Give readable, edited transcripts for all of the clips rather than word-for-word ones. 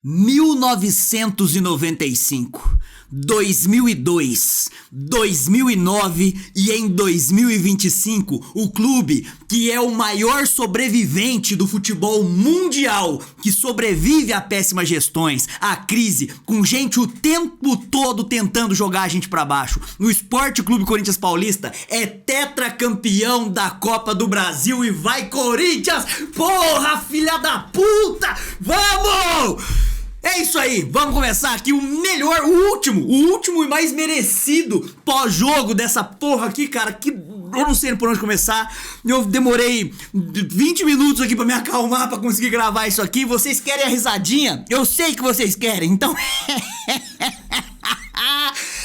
1995, 2002, 2009 e em 2025, o clube que é o maior sobrevivente do futebol mundial, que sobrevive a péssimas gestões, a crise, com gente o tempo todo tentando jogar a gente pra baixo. O Sport Clube Corinthians Paulista é tetracampeão da Copa do Brasil e vai Corinthians! Porra, filha da puta! Vamos! É isso aí, vamos começar aqui o melhor, o último e mais merecido pós-jogo dessa porra aqui, cara, que eu não sei por onde começar. Eu demorei 20 minutos aqui pra me acalmar, pra conseguir gravar isso aqui. Vocês querem a risadinha? Eu sei que vocês querem, então...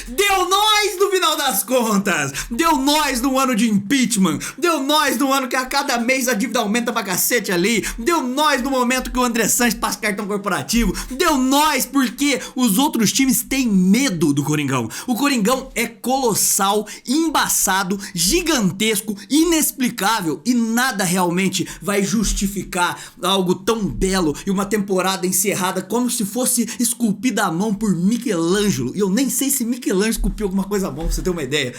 Deu nós no final das contas. Deu nós no ano de impeachment. Deu nós no ano que a cada mês a dívida aumenta pra cacete ali. Deu nós no momento que o André Sanches passa cartão corporativo. Deu nós porque os outros times têm medo do Coringão. O Coringão é colossal, embaçado, gigantesco, inexplicável e nada realmente vai justificar algo tão belo e uma temporada encerrada como se fosse esculpida à mão por Michelangelo. E eu nem sei se Michelangelo esculpiu alguma coisa bom, pra você ter uma ideia.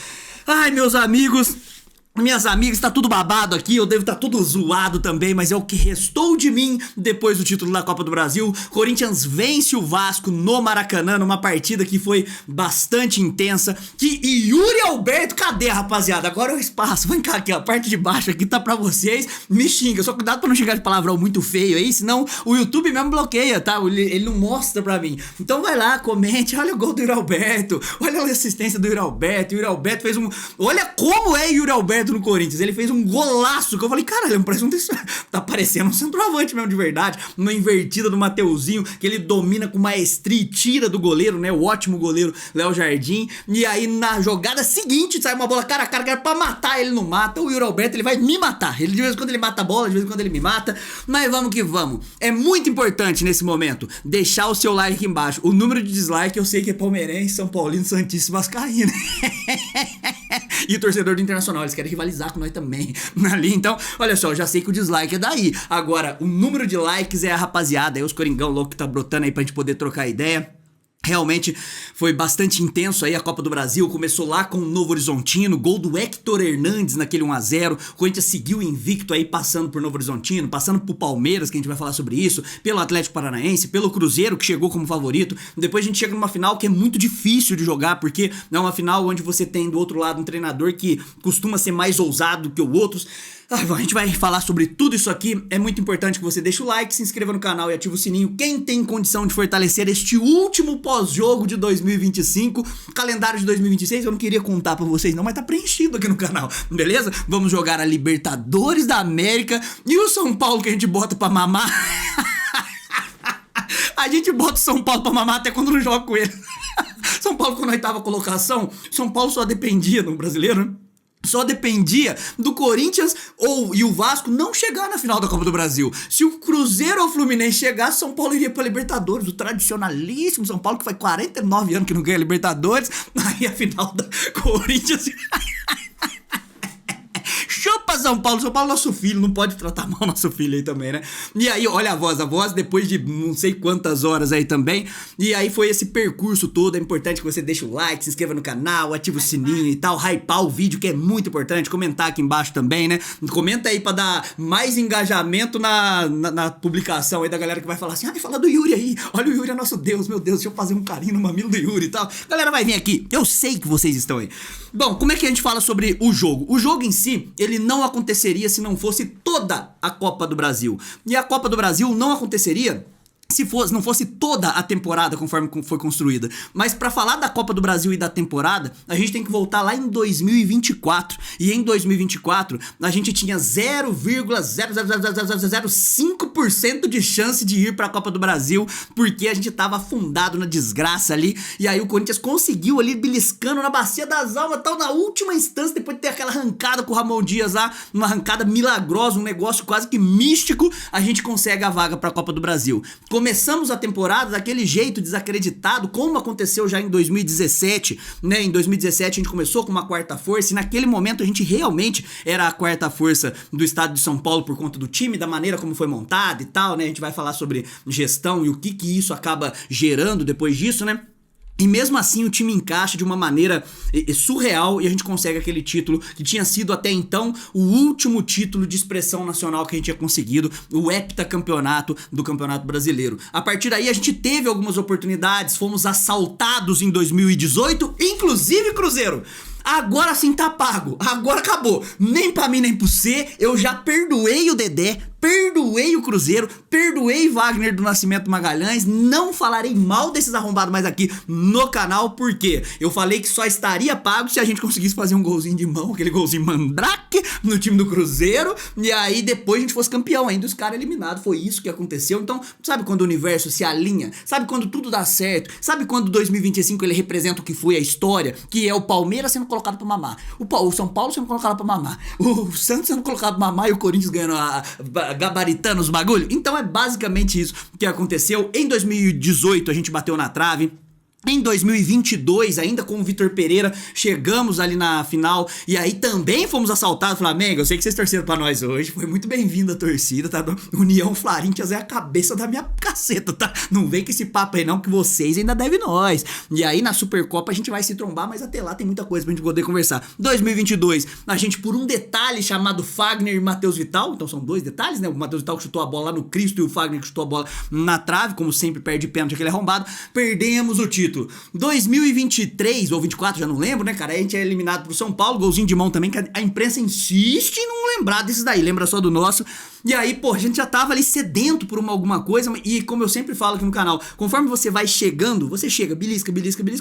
Ai, meus amigos, minhas amigas, tá tudo babado aqui, eu devo estar tudo zoado também, mas é o que restou de mim depois do título da Copa do Brasil. Corinthians vence o Vasco no Maracanã, numa partida que foi bastante intensa. E Yuri Alberto, cadê, rapaziada? Agora é o espaço, vem cá aqui, ó, a parte de baixo aqui tá pra vocês. Me xinga, só cuidado pra não xingar de palavrão muito feio aí, senão o YouTube mesmo bloqueia, tá? Ele não mostra pra mim. Então vai lá, comente, olha o gol do Yuri Alberto, olha a assistência do Yuri Alberto. Yuri Alberto fez um... Olha como é Yuri Alberto no Corinthians, ele fez um golaço que eu falei, caralho, parece tá parecendo um centroavante mesmo de verdade, uma invertida do Mateuzinho, que ele domina com maestria e tira do goleiro, né, o ótimo goleiro Léo Jardim, e aí na jogada seguinte sai uma bola cara a cara, que era pra matar, ele não mata. O Yuri Alberto, ele vai me matar, ele de vez em quando ele mata a bola, de vez em quando ele me mata, mas vamos que vamos. É muito importante nesse momento deixar o seu like aqui embaixo. O número de dislike eu sei que é palmeirense, São Paulino, Santista e Vascaíno. E o torcedor do Internacional, eles querem rivalizar com nós também ali, então, olha só, eu já sei que o dislike é daí. Agora, o número de likes é a rapaziada, aí os Coringão louco que tá brotando aí pra gente poder trocar ideia. Realmente foi bastante intenso aí a Copa do Brasil, começou lá com o Novo Horizontino, gol do Héctor Hernandes naquele 1-0, o Corinthians seguiu invicto aí passando por Novo Horizontino, passando por Palmeiras, que a gente vai falar sobre isso, pelo Atlético Paranaense, pelo Cruzeiro, que chegou como favorito. Depois a gente chega numa final que é muito difícil de jogar, porque é uma final onde você tem do outro lado um treinador que costuma ser mais ousado que os outros. A gente vai falar sobre tudo isso aqui. É muito importante que você deixe o like, se inscreva no canal e ative o sininho. Quem tem condição de fortalecer este último pós-jogo de 2025, calendário de 2026, eu não queria contar pra vocês não, mas tá preenchido aqui no canal, beleza? Vamos jogar a Libertadores da América e o São Paulo que a gente bota pra mamar. A gente bota o São Paulo pra mamar até quando não joga com ele. São Paulo, quando a oitava colocação, São Paulo só dependia do brasileiro, né? Só dependia do Corinthians e o Vasco não chegar na final da Copa do Brasil. Se o Cruzeiro ou o Fluminense chegasse, São Paulo iria pra Libertadores. O tradicionalíssimo São Paulo, que faz 49 anos que não ganha Libertadores. Aí a final da Corinthians... Chupa São Paulo é nosso filho, não pode tratar mal nosso filho aí também, né? E aí, olha a voz depois de não sei quantas horas aí também. E aí foi esse percurso todo, é importante que você deixe o like, se inscreva no canal, ative o sininho e tal, hypar o vídeo, que é muito importante, comentar aqui embaixo também, né? Comenta aí pra dar mais engajamento na publicação aí da galera que vai falar assim, fala do Yuri aí, olha o Yuri é nosso Deus, meu Deus, deixa eu fazer um carinho no mamilo do Yuri e tal. Galera vai vir aqui, eu sei que vocês estão aí. Bom, como é que a gente fala sobre o jogo? O jogo em si, ele não aconteceria se não fosse toda a Copa do Brasil. E a Copa do Brasil não aconteceria se não fosse toda a temporada conforme foi construída. Mas pra falar da Copa do Brasil e da temporada, a gente tem que voltar lá em 2024. E em 2024, a gente tinha 0,00005% de chance de ir pra Copa do Brasil, porque a gente tava afundado na desgraça ali. E aí o Corinthians conseguiu ali, beliscando na bacia das almas, tal, na última instância, depois de ter aquela arrancada com o Ramon Dias lá, uma arrancada milagrosa, um negócio quase que místico, a gente consegue a vaga pra Copa do Brasil. Começamos a temporada daquele jeito desacreditado, como aconteceu já em 2017, né? Em 2017 a gente começou com uma quarta força e naquele momento a gente realmente era a quarta força do estado de São Paulo por conta do time, da maneira como foi montado e tal, né? A gente vai falar sobre gestão e o que isso acaba gerando depois disso, né? E mesmo assim o time encaixa de uma maneira surreal e a gente consegue aquele título que tinha sido até então o último título de expressão nacional que a gente tinha conseguido, o heptacampeonato do Campeonato Brasileiro. A partir daí a gente teve algumas oportunidades, fomos assaltados em 2018, inclusive Cruzeiro. Agora sim tá pago, agora acabou. Nem pra mim nem pro C, eu já perdoei o Dedé, perdoei o Cruzeiro, perdoei Wagner do Nascimento Magalhães, não falarei mal desses arrombados mais aqui no canal, porque eu falei que só estaria pago se a gente conseguisse fazer um golzinho de mão, aquele golzinho mandrake no time do Cruzeiro, e aí depois a gente fosse campeão, ainda os caras eliminados, foi isso que aconteceu. Então, sabe quando o universo se alinha? Sabe quando tudo dá certo? Sabe quando 2025 ele representa o que foi a história? Que é o Palmeiras sendo colocado pra mamar, o São Paulo sendo colocado pra mamar, o Santos sendo colocado pra mamar e o Corinthians ganhando gabaritando os bagulho. Então é basicamente isso que aconteceu. Em 2018 a gente bateu na trave. Em 2022, ainda com o Vitor Pereira, chegamos ali na final e aí também fomos assaltados. Flamengo, eu sei que vocês torceram pra nós hoje, foi muito bem-vinda a torcida, tá? União Florentias é a cabeça da minha caceta, tá? Não vem com esse papo aí não, que vocês ainda devem nós. E aí na Supercopa a gente vai se trombar, mas até lá tem muita coisa pra gente poder conversar. 2022, a gente por um detalhe chamado Fagner e Matheus Vital, então são dois detalhes, né? O Matheus Vital que chutou a bola lá no Cristo e o Fagner que chutou a bola na trave, como sempre perde pênalti aquele arrombado, perdemos o título. 2023 ou 24, já não lembro, né, cara? Aí a gente é eliminado pro São Paulo, golzinho de mão também, que a imprensa insiste em não lembrar desses daí, lembra só do nosso. E aí, pô, a gente já tava ali sedento por alguma coisa, e como eu sempre falo aqui no canal, conforme você vai chegando, você chega, belisca,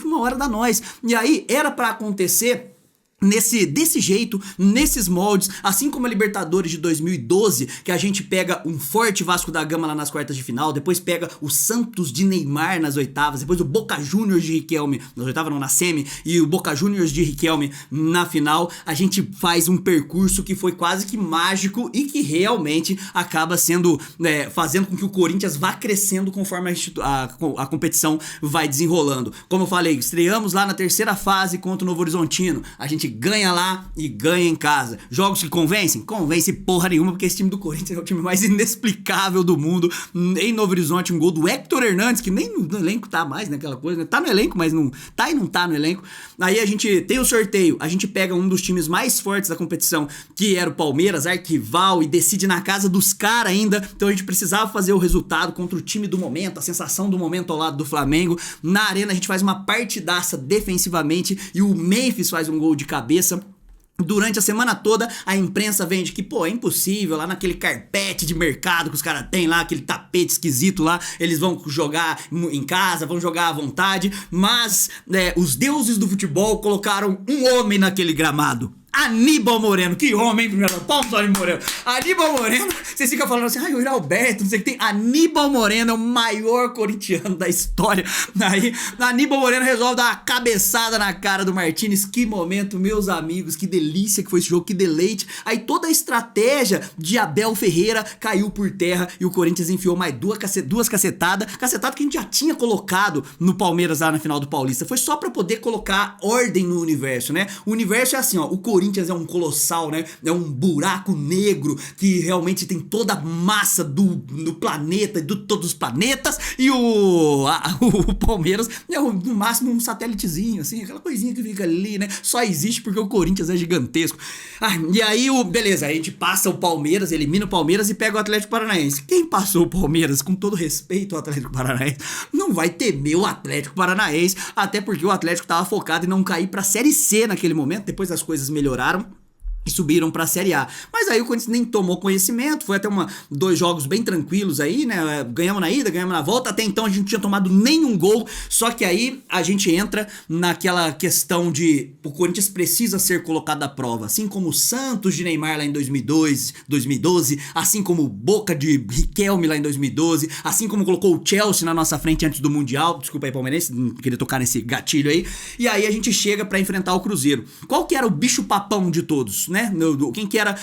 uma hora dá nós. E aí, era pra acontecer desse jeito, nesses moldes, assim como a Libertadores de 2012, que a gente pega um forte Vasco da Gama lá nas quartas de final, depois pega o Santos de Neymar nas oitavas, depois o Boca Juniors de Riquelme, nas oitavas não, na semi, e o Boca Juniors de Riquelme na final. A gente faz um percurso que foi quase que mágico e que realmente acaba sendo, fazendo com que o Corinthians vá crescendo conforme a competição vai desenrolando. Como eu falei, estreamos lá na terceira fase contra o Novo Horizontino, a gente ganha lá e ganha em casa. Jogos que convencem? Convence porra nenhuma, porque esse time do Corinthians é o time mais inexplicável do mundo. Em Novo Horizonte, um gol do Héctor Hernandes, que nem no elenco tá mais, né, aquela coisa, né? Tá no elenco, mas não tá e não tá no elenco. Aí a gente tem o sorteio, a gente pega um dos times mais fortes da competição, que era o Palmeiras, arquival, e decide na casa dos caras ainda. Então a gente precisava fazer o resultado contra o time do momento, a sensação do momento ao lado do Flamengo. Na arena a gente faz uma partidaça defensivamente e o Memphis faz um gol de cabeça. Durante a semana toda, a imprensa vende que, pô, é impossível, lá naquele carpete de mercado que os caras têm lá, aquele tapete esquisito lá, eles vão jogar em casa, vão jogar à vontade, mas os deuses do futebol colocaram um homem naquele gramado. Aníbal Moreno, que homem, primeiro, palmas ao Aníbal Moreno. Aníbal Moreno, vocês ficam falando assim, o Alberto, não sei o que tem. Aníbal Moreno é o maior corintiano da história. Aí, Aníbal Moreno resolve dar uma cabeçada na cara do Martínez. Que momento, meus amigos, que delícia que foi esse jogo, que deleite. Aí toda a estratégia de Abel Ferreira caiu por terra e o Corinthians enfiou mais duas cacetadas. Cacetada que a gente já tinha colocado no Palmeiras lá na final do Paulista. Foi só pra poder colocar ordem no universo, né? O universo é assim, ó, o Corinthians é um colossal, né? É um buraco negro que realmente tem toda a massa do planeta, de todos os planetas, e o Palmeiras é no máximo um satélitezinho, assim, aquela coisinha que fica ali, né? Só existe porque o Corinthians é gigantesco. E aí, beleza, a gente passa o Palmeiras, elimina o Palmeiras e pega o Atlético Paranaense. Quem passou o Palmeiras, com todo respeito ao Atlético Paranaense, não vai temer o Atlético Paranaense, até porque o Atlético tava focado em não cair pra Série C naquele momento, depois as coisas melhoraram e subiram pra Série A. Mas aí o Corinthians nem tomou conhecimento, foi até dois jogos bem tranquilos aí, né? Ganhamos na ida, ganhamos na volta, até então a gente não tinha tomado nenhum gol, só que aí a gente entra naquela questão de o Corinthians precisa ser colocado à prova, assim como o Santos de Neymar lá em 2012, assim como o Boca de Riquelme lá em 2012, assim como colocou o Chelsea na nossa frente antes do Mundial, desculpa aí palmeirense, não queria tocar nesse gatilho aí, e aí a gente chega pra enfrentar o Cruzeiro. Qual que era o bicho papão de todos, né? né? Quem que era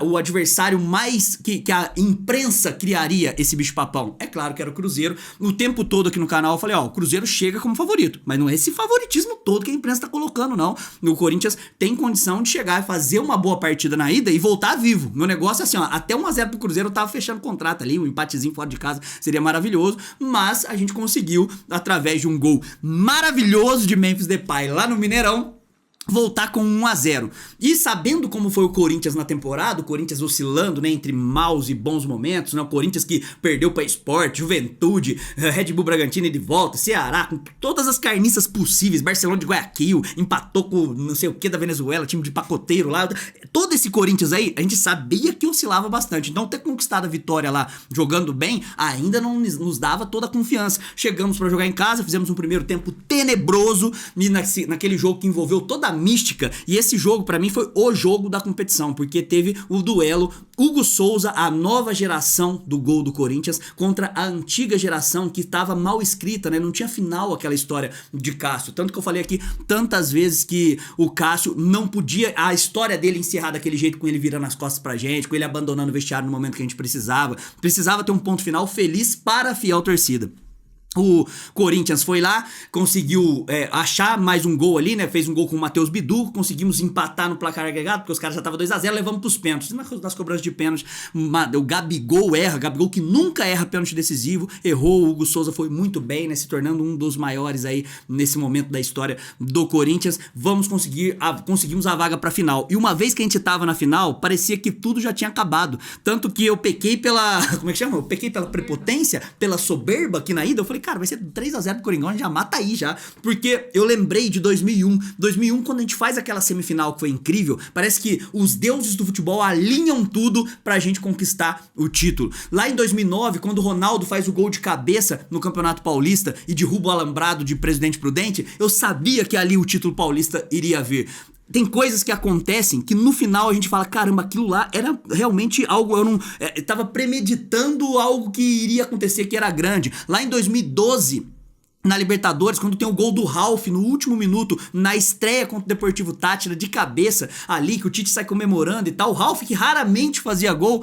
o adversário mais que a imprensa criaria esse bicho-papão? É claro que era o Cruzeiro. O tempo todo aqui no canal eu falei, ó, o Cruzeiro chega como favorito, mas não é esse favoritismo todo que a imprensa tá colocando, não. O Corinthians tem condição de chegar e fazer uma boa partida na ida e voltar vivo. Meu negócio é assim, ó, até 1-0 pro Cruzeiro eu tava fechando contrato ali, um empatezinho fora de casa seria maravilhoso, mas a gente conseguiu, através de um gol maravilhoso de Memphis Depay lá no Mineirão, voltar com 1-0. E sabendo como foi o Corinthians na temporada, o Corinthians oscilando, né, entre maus e bons momentos, né, o Corinthians que perdeu para Sport, Juventude, Red Bull Bragantino de volta, Ceará, com todas as carniças possíveis, Barcelona de Guayaquil, empatou com não sei o que da Venezuela, time de pacoteiro lá, todo esse Corinthians aí, a gente sabia que oscilava bastante, então ter conquistado a vitória lá, jogando bem, ainda não nos dava toda a confiança. Chegamos para jogar em casa, fizemos um primeiro tempo tenebroso, e naquele jogo que envolveu toda a mística, e esse jogo pra mim foi o jogo da competição, porque teve o duelo Hugo Souza, a nova geração do gol do Corinthians, contra a antiga geração que estava mal escrita, né? Não tinha final aquela história de Cássio, tanto que eu falei aqui tantas vezes que o Cássio não podia, a história dele encerrar daquele jeito, com ele virando as costas pra gente, com ele abandonando o vestiário no momento que a gente precisava ter um ponto final feliz para a fiel torcida. O Corinthians foi lá, conseguiu achar mais um gol ali, né? Fez um gol com o Matheus Bidu, conseguimos empatar no placar agregado, porque os caras já estavam 2-0, levamos pros pênaltis. Nas cobranças de pênalti, o Gabigol erra, Gabigol que nunca erra pênalti decisivo, errou, o Hugo Souza foi muito bem, né? Se tornando um dos maiores aí nesse momento da história do Corinthians. Conseguimos a vaga pra final. E uma vez que a gente tava na final, parecia que tudo já tinha acabado. Tanto que eu pequei pela, como é que chama? Eu pequei pela prepotência, pela soberba aqui na ida. Eu falei, cara, vai ser 3-0 pro Coringão, a gente já mata aí já. Porque eu lembrei de 2001. 2001, quando a gente faz aquela semifinal que foi incrível, parece que os deuses do futebol alinham tudo pra gente conquistar o título. Lá em 2009, quando o Ronaldo faz o gol de cabeça no Campeonato Paulista e derruba o alambrado de Presidente Prudente, eu sabia que ali o título paulista iria vir. Tem coisas que acontecem que no final a gente fala, caramba, aquilo lá era realmente algo, eu tava premeditando algo que iria acontecer, que era grande. Lá em 2012, na Libertadores, quando tem o gol do Ralf no último minuto, na estreia contra o Deportivo Táchira, de cabeça ali, que o Tite sai comemorando e tal, o Ralf que raramente fazia gol,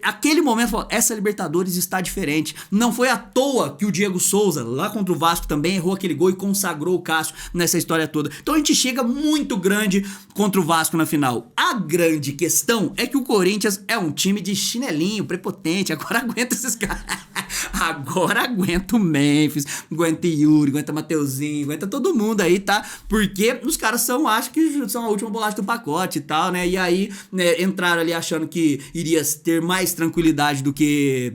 aquele momento, falou, essa Libertadores está diferente. Não foi à toa que o Diego Souza, lá contra o Vasco, também errou aquele gol e consagrou o Cássio nessa história toda. Então a gente chega muito grande contra o Vasco na final. A grande questão é que o Corinthians é um time de chinelinho, prepotente, agora aguenta esses caras. Agora aguenta o Memphis, aguenta o Yuri, aguenta o Mateuzinho, aguenta todo mundo aí, tá? Porque os caras acho que são a última bolacha do pacote e tal, né? E aí, né, entraram ali achando que iria ter mais tranquilidade do que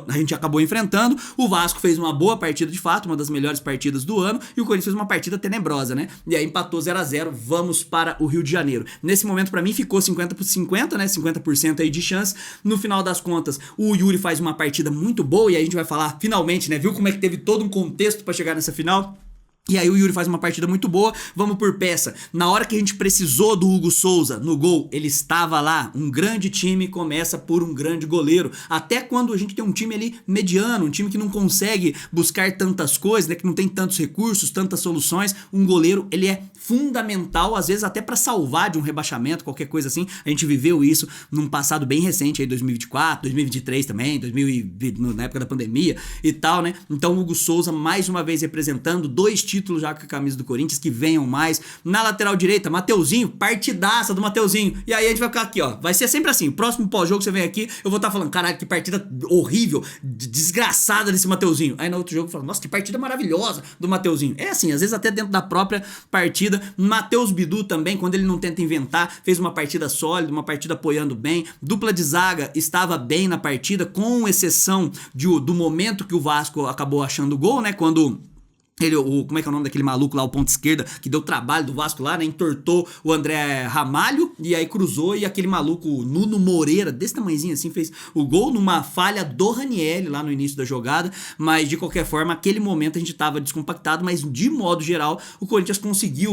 a gente acabou enfrentando. O Vasco fez uma boa partida de fato, uma das melhores partidas do ano, e o Corinthians fez uma partida tenebrosa, né? E aí empatou 0-0, vamos para o Rio de Janeiro. Nesse momento, pra mim, ficou 50-50, né? 50% aí de chance. No final das contas, o Yuri faz uma partida muito boa, e aí a gente vai falar, finalmente, né? Viu como é que teve todo um contexto pra chegar nessa final? E aí o Yuri faz uma partida muito boa, vamos por peça. Na hora que a gente precisou do Hugo Souza no gol, ele estava lá. Um grande time começa por um grande goleiro. Até quando a gente tem um time ali mediano, um time que não consegue buscar tantas coisas, né, que não tem tantos recursos, tantas soluções, um goleiro, ele é fundamental, às vezes até para salvar de um rebaixamento, qualquer coisa assim. A gente viveu isso num passado bem recente, aí 2024, 2023 também, na época da pandemia e tal, né? Então o Hugo Souza mais uma vez representando 2 títulos já com a camisa do Corinthians, que venham mais. Na lateral direita, Mateuzinho, partidaça do Mateuzinho. E aí a gente vai ficar aqui, ó. Vai ser sempre assim. O próximo pós-jogo você vem aqui, eu vou estar falando, caralho, que partida horrível, desgraçada desse Mateuzinho. Aí no outro jogo eu falo, nossa, que partida maravilhosa do Mateuzinho. É assim, às vezes até dentro da própria partida. Matheus Bidu também, quando ele não tenta inventar, fez uma partida sólida, uma partida apoiando bem. Dupla de zaga estava bem na partida, com exceção do momento que o Vasco acabou achando o gol, né? Quando como é que é o nome daquele maluco lá, o ponta esquerda, que deu trabalho do Vasco lá, né? Entortou o André Ramalho e aí cruzou, e aquele maluco Nuno Moreira, desse tamanhozinho assim, fez o gol numa falha do Ranieri lá no início da jogada. Mas de qualquer forma, aquele momento a gente tava descompactado, mas de modo geral o Corinthians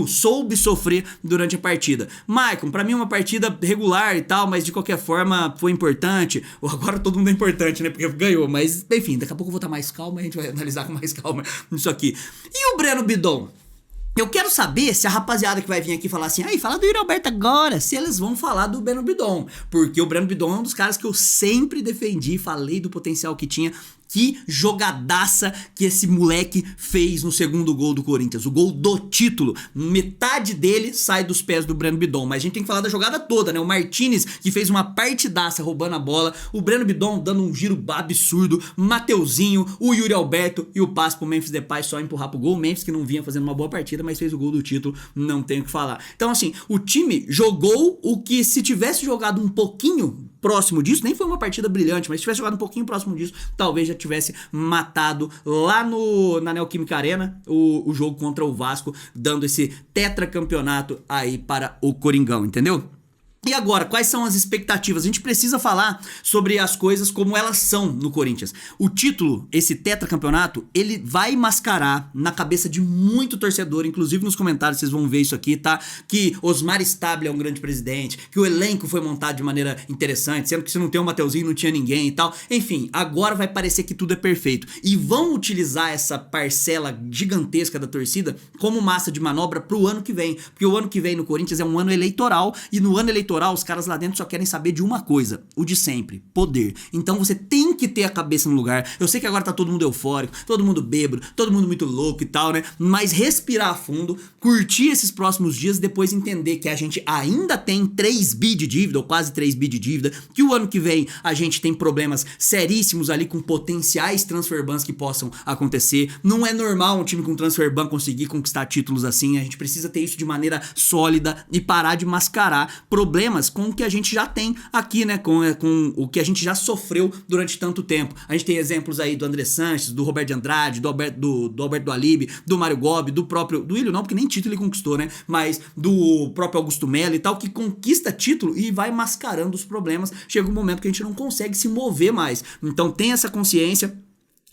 soube sofrer durante a partida. Maicon, pra mim uma partida regular e tal, mas de qualquer forma foi importante. Agora todo mundo é importante, né? Porque ganhou, mas enfim, daqui a pouco eu vou estar mais calmo e a gente vai analisar com mais calma isso aqui. E o Breno Bidon? Eu quero saber se a rapaziada que vai vir aqui falar assim, aí fala do Yuri Alberto agora, se eles vão falar do Breno Bidon, porque o Breno Bidon é um dos caras que eu sempre defendi, falei do potencial que tinha. Que jogadaça que esse moleque fez no segundo gol do Corinthians. O gol do título. Metade dele sai dos pés do Breno Bidon. Mas a gente tem que falar da jogada toda, né? O Martinez, que fez uma partidaça roubando a bola. O Breno Bidon dando um giro absurdo. Mateuzinho, o Yuri Alberto e o passe pro Memphis Depay só empurrar pro gol. O Memphis que não vinha fazendo uma boa partida, mas fez o gol do título. Não tenho o que falar. Então assim, o time jogou o que se tivesse jogado um pouquinho próximo disso, nem foi uma partida brilhante, mas se tivesse jogado um pouquinho próximo disso, talvez já tivesse matado lá na Neoquímica Arena o jogo contra o Vasco, dando esse tetracampeonato aí para o Coringão, entendeu? E agora, quais são as expectativas? A gente precisa falar sobre as coisas como elas são no Corinthians. O título, esse tetracampeonato, ele vai mascarar na cabeça de muito torcedor, inclusive nos comentários vocês vão ver isso aqui, tá? Que Osmar Stabile é um grande presidente, que o elenco foi montado de maneira interessante, sendo que se não tem o Mateuzinho não tinha ninguém e tal. Enfim, agora vai parecer que tudo é perfeito. E vão utilizar essa parcela gigantesca da torcida como massa de manobra pro ano que vem. Porque o ano que vem no Corinthians é um ano eleitoral, e no ano eleitoral os caras lá dentro só querem saber de uma coisa, o de sempre, poder. Então você tem que ter a cabeça no lugar. Eu sei que agora tá todo mundo eufórico, todo mundo bêbado, todo mundo muito louco e tal, né? Mas respirar fundo, curtir esses próximos dias, depois entender que a gente ainda tem 3 bi de dívida, ou quase 3 bi de dívida, que o ano que vem a gente tem problemas seríssimos ali com potenciais transfer bans que possam acontecer. Não é normal um time com transfer ban conseguir conquistar títulos assim. A gente precisa ter isso de maneira sólida e parar de mascarar problemas com o que a gente já tem aqui, né? Com o que a gente já sofreu durante tanto tempo. A gente tem exemplos aí do André Sanches, do Roberto de Andrade, do Alberto do Alibe, do Mário Gobi, do próprio... Do Willian não, porque nem título ele conquistou, né? Mas do próprio Augusto Melo e tal, que conquista título e vai mascarando os problemas. Chega um momento que a gente não consegue se mover mais. Então tem essa consciência.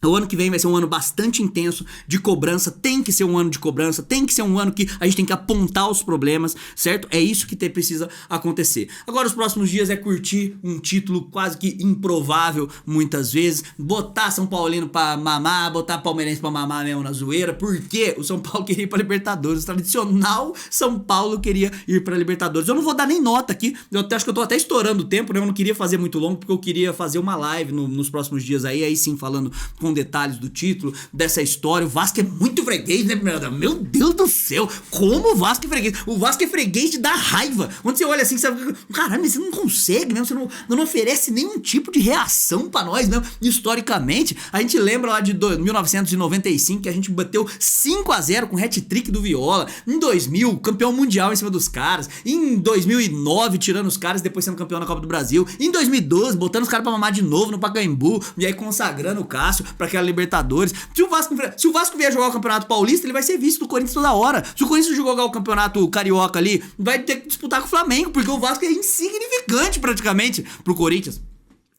O ano que vem vai ser um ano bastante intenso de cobrança, tem que ser um ano de cobrança, tem que ser um ano que a gente tem que apontar os problemas, certo? É isso que precisa acontecer. Agora os próximos dias é curtir um título quase que improvável muitas vezes, botar São Paulino pra mamar, botar Palmeirense pra mamar mesmo na zoeira, porque o São Paulo queria ir pra Libertadores, o tradicional São Paulo queria ir pra Libertadores. Eu não vou dar nem nota aqui, eu acho que eu tô até estourando o tempo, né? Eu não queria fazer muito longo, porque eu queria fazer uma live nos próximos dias aí sim falando com detalhes do título, dessa história. O Vasco é muito freguês, né, meu Deus do céu, como o Vasco é freguês. O Vasco é freguês de dar raiva. Quando você olha assim, você fala, caralho, mas você não consegue, né? Você não oferece nenhum tipo de reação pra nós, né? Historicamente, a gente lembra lá de 1995 que a gente bateu 5-0 com hat-trick do Viola. Em 2000, campeão mundial em cima dos caras. Em 2009, tirando os caras, depois sendo campeão na Copa do Brasil. Em 2012, botando os caras pra mamar de novo no Pacaembu, e aí consagrando o Cássio pra aquela Libertadores. Se o Vasco vier jogar o Campeonato Paulista, ele vai ser visto do Corinthians toda hora. Se o Corinthians jogar o Campeonato Carioca ali, vai ter que disputar com o Flamengo, porque o Vasco é insignificante praticamente pro Corinthians.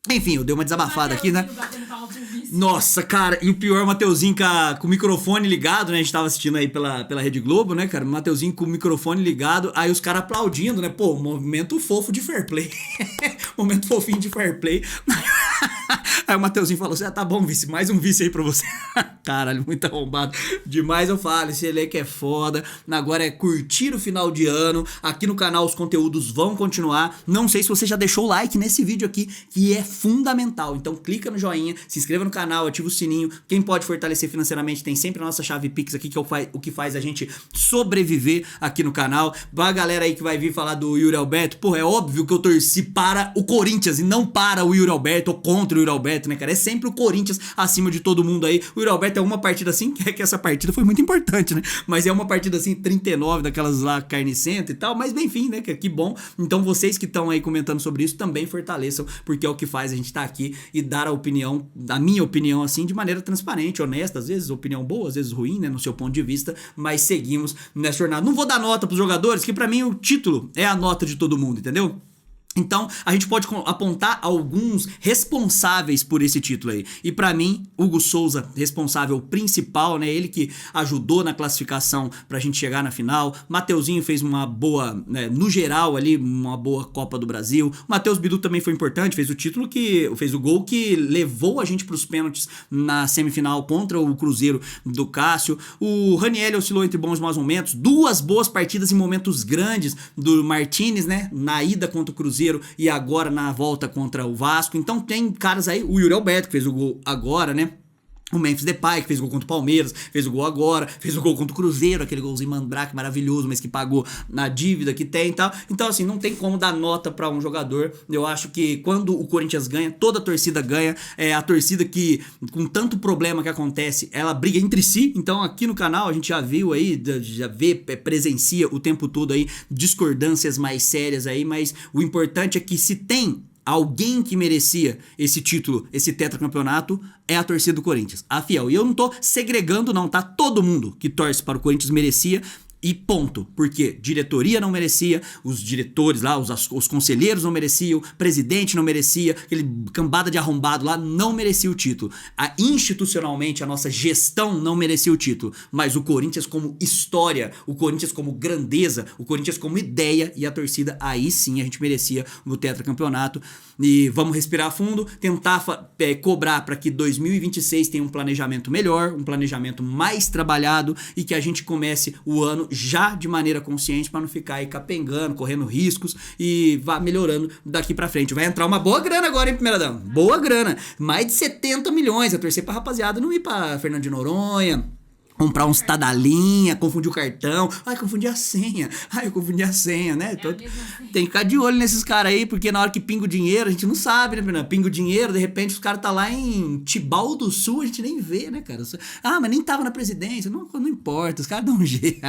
Enfim, eu dei uma desabafada aqui, né? Nossa, cara, e o pior, o Mateuzinho com o microfone ligado, né? A gente tava assistindo aí pela Rede Globo, né, cara? O Mateuzinho com o microfone ligado, aí os caras aplaudindo, né? Pô, momento fofo de fair play. Momento fofinho de fair play. Aí o Mateuzinho falou assim, tá bom, vice, mais um vice aí pra você. Caralho, muito arrombado. Demais eu falo, esse elenco é foda. Agora é curtir o final de ano. Aqui no canal os conteúdos vão continuar. Não sei se você já deixou o like nesse vídeo aqui, que é fundamental. Então clica no joinha, se inscreva no canal, ativa o sininho. Quem pode fortalecer financeiramente tem sempre a nossa chave Pix aqui, que é o que faz a gente sobreviver aqui no canal. A galera aí que vai vir falar do Yuri Alberto, pô, é óbvio que eu torci para o Corinthians e não para o Yuri Alberto ou contra o Yuri Alberto, né, cara? É sempre o Corinthians acima de todo mundo aí. O Yuri Alberto é uma partida assim, que essa partida foi muito importante, né? Mas é uma partida assim, 39 daquelas lá carnicenta e tal, mas bem, enfim, né? Que bom. Então vocês que estão aí comentando sobre isso também fortaleçam, porque é o que faz a gente estar aqui e dar a opinião, a minha opinião assim, de maneira transparente, honesta, às vezes opinião boa, às vezes ruim, né, no seu ponto de vista, mas seguimos nessa jornada. Não vou dar nota pros jogadores, que pra mim o título é a nota de todo mundo, entendeu? Então, a gente pode apontar alguns responsáveis por esse título aí. E pra mim, Hugo Souza, responsável principal, né? Ele que ajudou na classificação pra gente chegar na final. Mateuzinho fez uma boa, né, no geral ali, uma boa Copa do Brasil. Matheus Bidu também foi importante, fez o gol que levou a gente pros pênaltis na semifinal contra o Cruzeiro do Cássio. O Raniel oscilou entre bons e maus momentos. Duas boas partidas em momentos grandes do Martínez, né? Na ida contra o Cruzeiro e agora na volta contra o Vasco. Então tem caras aí, o Yuri Alberto que fez o gol agora, né? O Memphis Depay, que fez o gol contra o Palmeiras, fez o gol agora, fez o gol contra o Cruzeiro, aquele golzinho mandrake maravilhoso, mas que pagou na dívida que tem e tal. Então, assim, não tem como dar nota pra um jogador. Eu acho que quando o Corinthians ganha, toda a torcida ganha. É a torcida que, com tanto problema que acontece, ela briga entre si. Então, aqui no canal, a gente já viu aí, já vê, presencia o tempo todo aí discordâncias mais sérias aí, mas o importante é que se tem alguém que merecia esse título, esse tetracampeonato, é a torcida do Corinthians, a fiel. E eu não tô segregando não, tá? Todo mundo que torce para o Corinthians merecia. E ponto, porque diretoria não merecia, os diretores lá, os conselheiros não mereciam, presidente não merecia, aquele cambada de arrombado lá não merecia o título. Institucionalmente, a nossa gestão não merecia o título, mas o Corinthians como história, o Corinthians como grandeza, o Corinthians como ideia e a torcida, aí sim a gente merecia o tetracampeonato. E vamos respirar fundo, tentar cobrar para que 2026 tenha um planejamento melhor, um planejamento mais trabalhado e que a gente comece o ano já de maneira consciente para não ficar aí capengando, correndo riscos e vá melhorando daqui pra frente. Vai entrar uma boa grana agora, hein, primeira dama? Boa grana. Mais de 70 milhões. A torcer pra rapaziada não ir pra Fernando de Noronha, comprar uns Tadalinha, confundir o cartão. Ai, confundi a senha. Ai, eu confundi a senha, né? Então, tem que ficar de olho nesses caras aí, porque na hora que pinga o dinheiro, a gente não sabe, né, Fernando? Pinga o dinheiro, de repente os caras tá lá em Tibau do Sul, a gente nem vê, né, cara? Ah, mas nem tava na presidência. Não importa, os caras dão um jeito.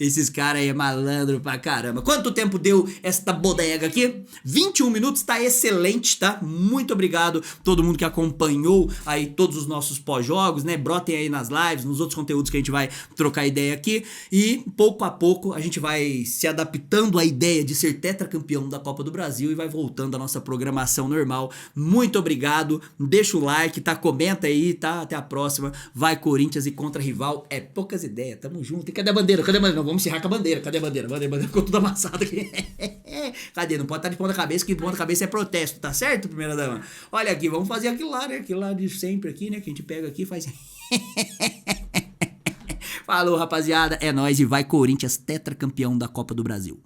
Esses caras aí é malandro pra caramba. Quanto tempo deu esta bodega aqui? 21 minutos, tá excelente, tá? Muito obrigado a todo mundo que acompanhou aí todos os nossos pós-jogos, né? Brotem aí nas lives, nos outros conteúdos que a gente vai trocar ideia aqui e pouco a pouco a gente vai se adaptando à ideia de ser tetracampeão da Copa do Brasil e vai voltando à nossa programação normal. Muito obrigado, deixa o like, tá? Comenta aí, tá? Até a próxima. Vai Corinthians e contra rival, é poucas ideias, tamo junto. E cadê a bandeira? Cadê a bandeira? Não, vamos encerrar com a bandeira, cadê a bandeira? Bandeira ficou tudo amassado aqui. Cadê? Não pode estar de ponta cabeça, que de ponta cabeça é protesto, tá certo, primeira dama? Olha aqui, vamos fazer aquilo lá, né? Aquilo lá de sempre aqui, né? Que a gente pega aqui e faz... Falou, rapaziada, é nóis e vai Corinthians, tetracampeão da Copa do Brasil.